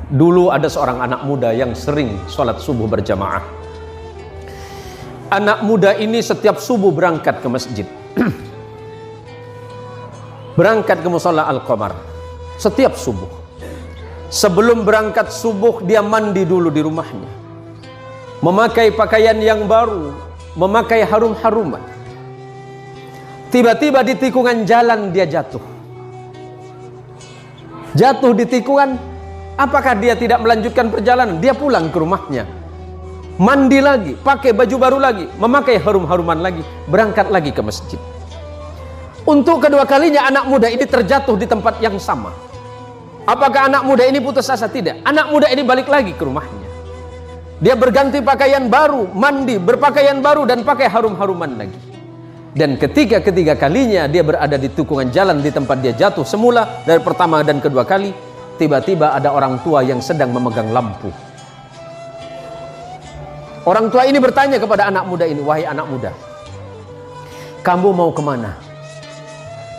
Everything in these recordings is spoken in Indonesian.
Dulu ada seorang anak muda yang sering sholat subuh berjamaah. Anak muda ini setiap subuh berangkat ke masjid. Berangkat ke mushola Al-Qamar setiap subuh. Sebelum berangkat subuh dia mandi dulu di rumahnya, memakai pakaian yang baru, memakai harum-haruman. Tiba-tiba di tikungan jalan dia jatuh. Jatuh di tikungan. Apakah dia tidak melanjutkan perjalanan? Dia pulang ke rumahnya, mandi lagi, pakai baju baru lagi, memakai harum-haruman lagi, berangkat lagi ke masjid. Untuk kedua kalinya anak muda ini terjatuh di tempat yang sama. Apakah anak muda ini putus asa? Tidak. Anak muda ini balik lagi ke rumahnya. Dia berganti pakaian baru, mandi, berpakaian baru, dan pakai harum-haruman lagi. Dan ketiga kalinya dia berada di tikungan jalan di tempat dia jatuh semula dari pertama dan kedua kali, tiba-tiba ada orang tua yang sedang memegang lampu. Orang tua ini bertanya kepada anak muda ini, "Wahai anak muda, kamu mau kemana?"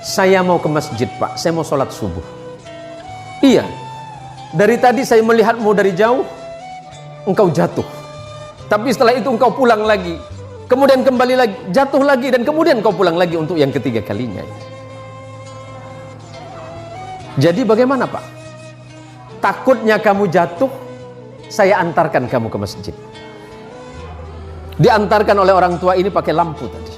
"Saya mau ke masjid, Pak. Saya mau sholat subuh." "Iya, dari tadi saya melihatmu dari jauh, engkau jatuh. Tapi setelah itu engkau pulang lagi, kemudian kembali lagi, jatuh lagi, dan kemudian engkau pulang lagi untuk yang ketiga kalinya. Jadi bagaimana, Pak? Takutnya kamu jatuh, saya antarkan kamu ke masjid." Diantarkan oleh orang tua ini pakai lampu tadi.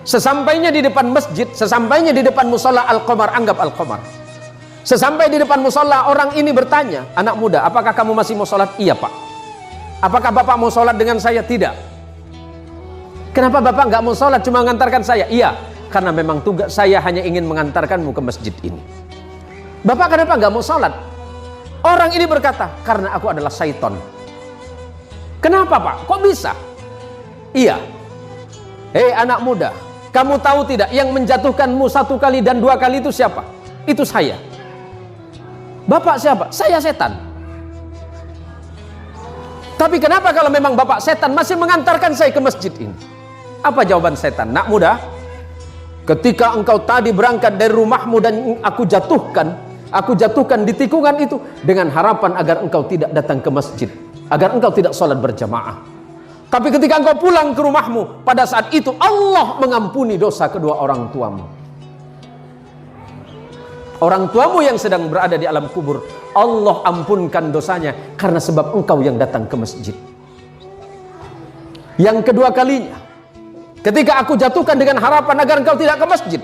Sesampainya di depan masjid, sesampainya di depan mushola Al-Qamar, anggap Al-Qamar. Sesampai di depan mushola, orang ini bertanya, "Anak muda, apakah kamu masih mau sholat?" "Iya, Pak." "Apakah Bapak mau sholat dengan saya?" "Tidak." "Kenapa Bapak nggak mau sholat, cuma mengantarkan saya?" "Iya, karena memang tugas saya hanya ingin mengantarkanmu ke masjid ini." "Bapak kenapa nggak mau sholat?" Orang ini berkata, "Karena aku adalah syaiton." "Kenapa, Pak? Kok bisa?" "Iya. Hei anak muda, kamu tahu tidak yang menjatuhkanmu satu kali dan dua kali itu siapa? Itu saya." "Bapak siapa?" "Saya setan." "Tapi kenapa kalau memang Bapak setan masih mengantarkan saya ke masjid ini?" Apa jawaban setan? "Nak muda, ketika engkau tadi berangkat dari rumahmu dan aku jatuhkan di tikungan itu dengan harapan agar engkau tidak datang ke masjid, agar engkau tidak sholat berjamaah. Tapi ketika engkau pulang ke rumahmu, pada saat itu Allah mengampuni dosa kedua orang tuamu. Orang tuamu yang sedang berada di alam kubur, Allah ampunkan dosanya karena sebab engkau yang datang ke masjid. Yang kedua kalinya, ketika aku jatuhkan dengan harapan agar engkau tidak ke masjid,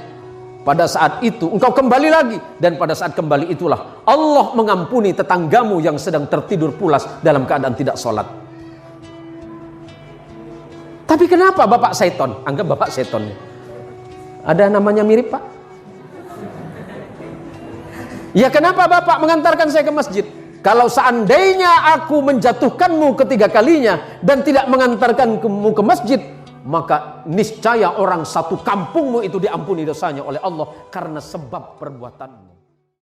pada saat itu engkau kembali lagi, dan pada saat kembali itulah Allah mengampuni tetanggamu yang sedang tertidur pulas dalam keadaan tidak sholat." "Tapi kenapa Bapak seton?" Anggap Bapak seton. Ada namanya mirip, Pak? "Ya kenapa Bapak mengantarkan saya ke masjid?" "Kalau seandainya aku menjatuhkanmu ketiga kalinya dan tidak mengantarkanmu ke masjid, maka niscaya orang satu kampungmu itu diampuni dosanya oleh Allah karena sebab perbuatanmu."